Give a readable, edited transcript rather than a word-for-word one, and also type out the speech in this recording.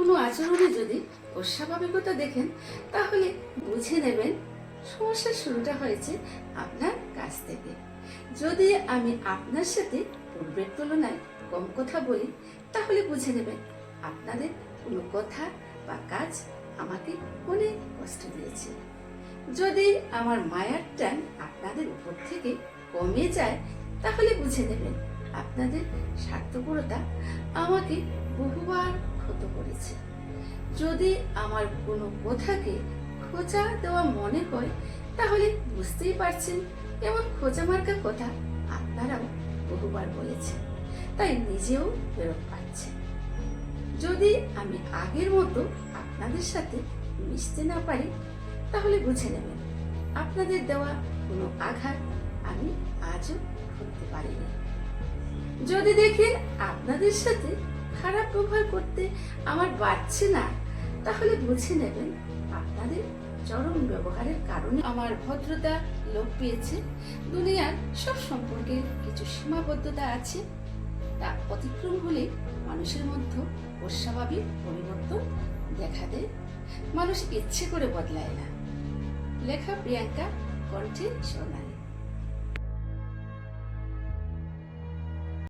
কোনো আচরণে যদি অস্বাভাবিকতা দেখেন, তাহলে বুঝে নেবেন সমস্যার শুরুটা হয়েছে আপনার কাছ থেকে। যদি আমি আপনার সাথে পূর্বের তুলনায় কম কথা বলি, তাহলে বুঝে নেবেন আপনাদের কোনো কথা বা কাজ আমাকে অনেক কষ্ট দিয়েছে। যদি আমার মায়ার টান আপনাদের উপর থেকে কমে যায়, তাহলে বুঝে নেবেন আপনাদের স্বার্থপরতা আমাকে বহুবার ক্ষত করেছে। যদি আমার কোনো কথাকে খোঁচা দেওয়া মনে হয়, তাহলে বুঝতেই পারছেন এমন খোঁচা মার্কা কথা আপনারাও বহুবার বলেছেন, তাই নিজেও ফেরত পাচ্ছেন। যদি আমি আগের মতো আপনাদের সাথে মিশতে না পারি, তাহলে বুঝে নেবেন আপনাদের দেওয়া কোনো আঘাত আমি আজও করতে পারিনি। যদি দেখেন আপনাদের সাথে খারাপ ব্যবহার করতে আমার বাড়ছে না, তাহলে বুঝে নেবেন আপনাদের চরম ব্যবহারের কারণে আমার ভদ্রতা লোপ পেয়েছে। দুনিয়ার সব সম্পর্কে কিছু সীমাবদ্ধতা আছে, তা অতিক্রম হলে মানুষের মধ্যে অস্বাভাবিক পরিবর্তন দেখা দেয়। মানুষ ইচ্ছে করে বদলায় না। লেখা প্রিয়াঙ্কা, কণ্ঠে সোনালী।